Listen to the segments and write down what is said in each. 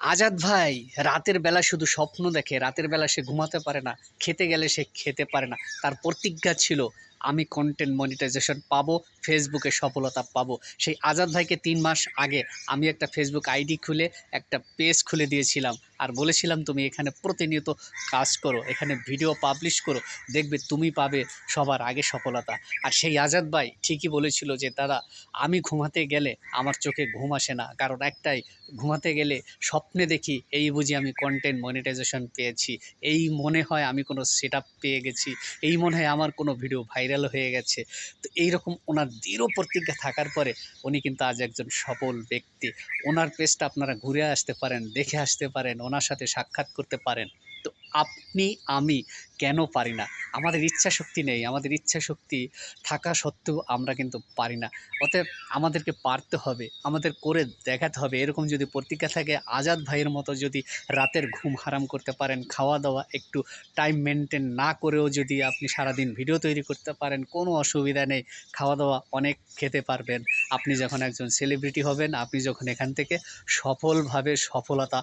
আজাদ ভাই রাতের বেলা শুধু স্বপ্ন দেখে, রাতের বেলা সে ঘুমাতে পারে না, খেতে গেলে সে খেতে পারে না। তার প্রতিজ্ঞা ছিল আমি কন্টেন্ট মনিটাইজেশন পাবো, ফেসবুকে সফলতা পাবো। সেই আজাদ ভাইকে ৩ মাস আগে আমি একটা ফেসবুক আইডি খুলে একটা পেজ খুলে দিয়েছিলাম আর বলেছিলাম তুমি এখানে প্রতিনিয়ত কাজ করো, এখানে ভিডিও পাবলিশ করো, দেখবে তুমি পাবে সবার আগে সফলতা। আর সেই আজাদ ভাই ঠিকই বলেছিল যে দাদা আমি ঘুমাতে গেলে আমার চোখে ঘুম আসে না, কারণ একটাই, ঘুমাতে গেলে স্বপ্নে দেখি এই বুঝি আমি কন্টেন্ট মনিটাইজেশন পেয়েছি, এই মনে হয় আমি কোনো সেটআপ পেয়ে গেছি, এই মনে হয় আমার কোনো ভিডিও ভাইরাল হয়ে গেছে। তো এইরকম ওনার দৃঢ় প্রতিজ্ঞা থাকার পরে উনি কিন্তু আজ একজন সফল ব্যক্তি। ওনার পেজটা আপনারা ঘুরে আসতে পারেন, দেখে আসতে পারেন, ওনার সাথে সাক্ষাৎ করতে পারেন। তো আপনি আমি কেন পারি না? আমাদের ইচ্ছা শক্তি নেই, আমাদের ইচ্ছা শক্তি থাকা সত্ত্বেও আমরা কিন্তু পারি না। অতএব আমাদেরকে পারতে হবে, আমাদের করে দেখাতে হবে। এরকম যদি প্রতিজ্ঞা থাকে, আজাদ ভাইয়ের মতো যদি রাতের ঘুম হারাম করতে পারেন, খাওয়া দাওয়া একটু টাইম মেনটেন না করেও যদি আপনি সারাদিন ভিডিও তৈরি করতে পারেন, কোনো অসুবিধা নেই। খাওয়া দাওয়া অনেক খেতে পারবেন। আপনি যখন একজন সেলিব্রিটি হবেন, আপনি যখন এখান থেকে সফলভাবে সফলতা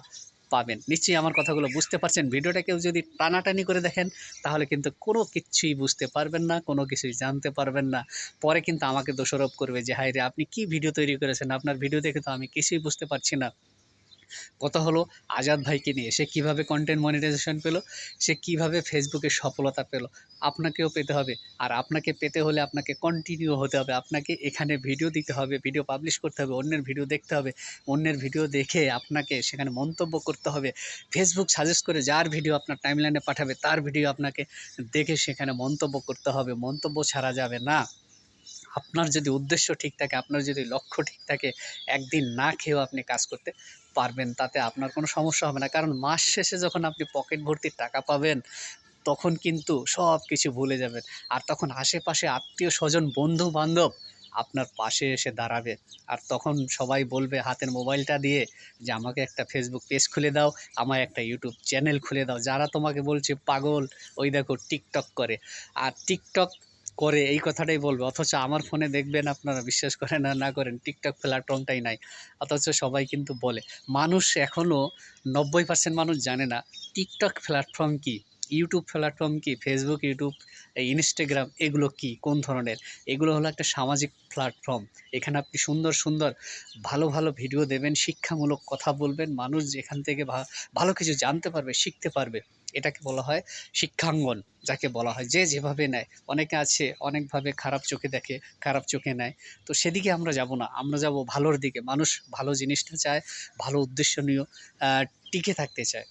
পাবেন। নিশ্চয়ই আমার কথাগুলো বুঝতে পারছেন। ভিডিওটা কেউ যদি টানাটানি করে দেখেন তাহলে কিন্তু কোনো কিচ্ছুই বুঝতে পারবেন না, কোনো কিছুই জানতে পারবেন না। পরে কিন্তু আমাকে দোষারোপ করবে যে, "হায়রে! আপনি কি ভিডিও তৈরি করেছেন? আপনার ভিডিও দেখে তো আমি কিছুই বুঝতে পারছি না।" কথা হলো আজাদ ভাইকে নিয়ে। সে কীভাবে কন্টেন্ট মনিটাইজেশন পেল, সে কীভাবে ফেসবুকে সফলতা পেল। আপনাকেও পেতে হবে। আর আপনাকে পেতে হলে আপনাকে কন্টিনিউ হতে হবে। আপনাকে এখানে ভিডিও দিতে হবে, ভিডিও পাবলিশ করতে হবে, অন্যের ভিডিও দেখতে হবে। অন্যের ভিডিও দেখে আপনাকে সেখানে মন্তব্য করতে হবে। ফেসবুক সাজেস্ট করে যার ভিডিও আপনার টাইমলাইনে পাঠাবে, তার ভিডিও আপনাকে দেখে সেখানে মন্তব্য করতে হবে। মন্তব্য ছাড়া যাবে না। আপনার যদি উদ্দেশ্য ঠিক থাকে, আপনার যদি লক্ষ্য ঠিক থাকে, একদিন না খেয়েও আপনি কাজ করতে পারবেন। তাতে আপনার কোনো সমস্যা হবে না। কারণ মাস শেষে যখন আপনি পকেট ভর্তি টাকা পাবেন, তখন কিন্তু সব কিছু ভুলে যাবেন। আর তখন আশেপাশে আত্মীয়স্বজন, বন্ধু-বান্ধব আপনার পাশে এসে দাঁড়াবে। আর তখন সবাই বলবে হাতের মোবাইলটা দিয়ে যে, "আমাকে একটা ফেসবুক পেজ খুলে দাও, আমায় একটা ইউটিউব চ্যানেল খুলে দাও।" যারা তোমাকে বলছে পাগল, ওই দেখো টিকটক করে। আর টিকটক করে এই কথাটাই বলবে। অথচ আমার ফোনে দেখবেন, আপনারা বিশ্বাস করেন আর না করেন, টিকটক প্ল্যাটফর্মটাই নাই। অথচ সবাই কিন্তু বলে। মানুষ এখনও ৯০% মানুষ জানে না টিকটক প্ল্যাটফর্ম কী? ইউটিউব প্ল্যাটফর্ম কি? ফেসবুক, ইউটিউব, ইনস্টাগ্রাম এগুলো কি? কোন ধরনের? এগুলো হলো একটা সামাজিক প্ল্যাটফর্ম। এখানে আপনি সুন্দর, সুন্দর ভালো, ভালো ভিডিও দেবেন, শিক্ষামূলক কথা বলবেন। মানুষ যেখান থেকে ভালো কিছু জানতে পারবে, শিখতে পারবে। এটাকে বলা হয় শিক্ষাঙ্গন, যাকে বলা হয়। যে যেভাবে নেয়। অনেকে আছে অনেকভাবে খারাপ চোখে দেখে, খারাপ চোখে নেয়। তো সেদিকে আমরা যাব না। আমরা যাব ভালোর দিকে। মানুষ ভালো জিনিসটা চায়, ভালো উদ্দেশ্য নিয়েও আ টিকে থাকতে চায়।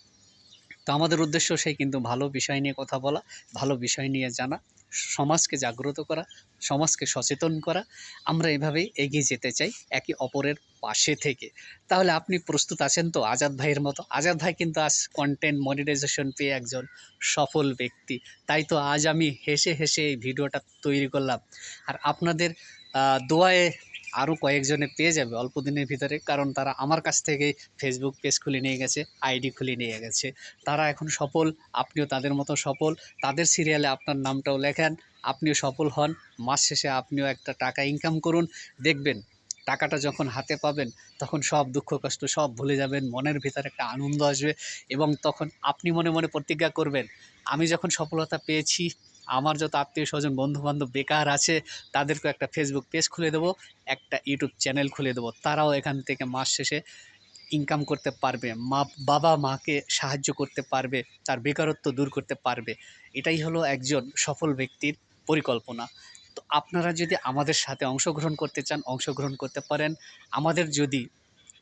তো আমাদের উদ্দেশ্য সেই কিন্তু ভালো বিষয় নিয়ে কথা বলা, ভালো বিষয় নিয়ে জানা, সমাজকে জাগ্রত করা, সমাজকে সচেতন করা। আমরা এভাবেই এগিয়ে যেতে চাই একে অপরের পাশে থেকে। তাহলে আপনি প্রস্তুত আছেন তো আজাদ ভাইয়ের মতো? আজাদ ভাই কিন্তু আজ কন্টেন্ট মনিটাইজেশন পেয়ে একজন সফল ব্যক্তি। তাই তো আজ আমি হেসে, হেসে এই ভিডিওটা তৈরি করলাম। আর আপনাদের দোয়ায় আরও কয়েকজনে পেয়ে যাবে অল্প দিনের ভিতরে। কারণ তারা আমার কাছ থেকেই ফেসবুক পেজ খুলে নিয়ে গেছে, আইডি খুলে নিয়ে গেছে। তারা এখন সফল, আপনিও তাদের মতো সফল। তাদের সিরিয়ালে আপনার নামটাও লেখান, আপনিও সফল হন। মাস শেষে আপনিও একটা টাকা ইনকাম করুন। দেখবেন টাকাটা যখন হাতে পাবেন, তখন সব দুঃখ কষ্ট সব ভুলে যাবেন। মনের ভিতরে একটা আনন্দ আসবে এবং তখন আপনি মনে, মনে প্রতিজ্ঞা করবেন, আমি যখন সফলতা পেয়েছি, আমার যত আত্মীয়স্বজন, বন্ধু-বান্ধব বেকার আছে, তাদেরকেও একটা ফেসবুক পেজ খুলে দেবো, একটা ইউটিউব চ্যানেল খুলে দেবো। তারাও এখান থেকে মাস শেষে ইনকাম করতে পারবে। বাবা-মাকে সাহায্য করতে পারবে, তার বেকারত্ব দূর করতে পারবে। এটাই হলো একজন সফল ব্যক্তির পরিকল্পনা। তো আপনারা যদি আমাদের সাথে অংশগ্রহণ করতে চান, অংশগ্রহণ করতে পারেন। আমাদের যদি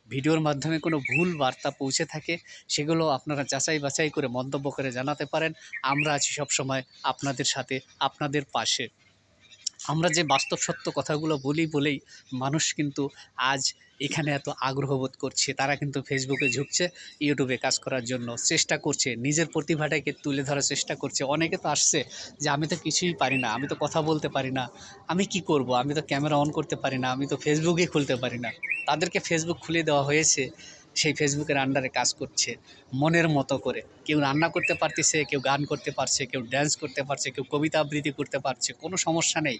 ভিডিওর মাধ্যমে কোনো ভুল বার্তা পৌঁছে থাকে, সেগুলো আপনারা যাচাই বাছাই করে মন্তব্য করে জানাতে পারেন। আমরা আছি সবসময় আপনাদের সাথে, আপনাদের পাশে। আমরা যে বাস্তব সত্য কথাগুলো বলি বলেই মানুষ কিন্তু আজ এখানে এত আগ্রহ বোধ করছে। তারা কিন্তু ফেসবুকে ঝুঁকছে, ইউটিউবে কাজ করার জন্য চেষ্টা করছে, নিজের প্রতিভাটাকে তুলে ধরার চেষ্টা করছে। অনেকে তো আসছে যে, "আমি তো কিছুই পারি না, আমি তো কথা বলতে পারি না, আমি কি করব? আমি তো ক্যামেরা অন করতে পারি না, আমি তো ফেসবুকই খুলতে পারি না।" তাদেরকে ফেসবুক খুলে দেওয়া হয়েছে সেই ফেসবুকের আন্ডারে কাজ করছে মনের মতো করে। কেউ রান্না করতে পারতেছে, কেউ গান করতে পারছে, কেউ ড্যান্স করতে পারছে, কেউ কবিতা আবৃত্তি করতে পারছে, কোনো সমস্যা নেই।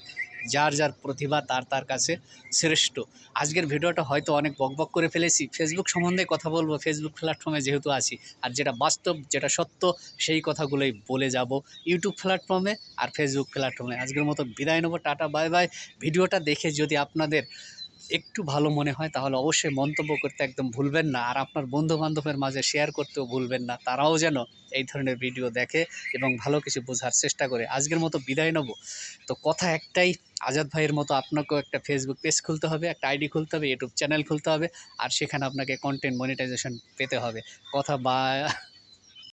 যার যার প্রতিভা তার কাছে শ্রেষ্ঠ। আজকের ভিডিওটা হয়তো অনেক বকবক করে ফেলেছি, ফেসবুক সম্বন্ধে কথা বলবো, ফেসবুক প্ল্যাটফর্মে যেহেতু আছি, আর যেটা বাস্তব যেটা সত্য সেই কথাগুলোই বলে যাব ইউটিউব প্ল্যাটফর্মে আর ফেসবুক প্ল্যাটফর্মে। আজকের মতো বিদায় নেবো, টাটা বাই বাই। ভিডিওটা দেখে যদি আপনাদের একটু ভালো মনে হয় তাহলে অবশ্যই মন্তব্য করতে একদম ভুলবেন না, আর আপনার বন্ধুবান্ধবের মাঝে শেয়ার করতেও ভুলবেন না, তারাও যেন এই ধরনের ভিডিও দেখে এবং ভালো কিছু বোঝার চেষ্টা করে। আজকের মতো বিদায় নেব। তো কথা একটাই, আজাদ ভাইয়ের মতো আপনাকেও একটা ফেসবুক পেজ খুলতে হবে, একটা আইডি খুলতে হবে, ইউটিউব চ্যানেল খুলতে হবে, আর সেখানে আপনাকে কন্টেন্ট মনিটাইজেশন পেতে হবে। কথা বা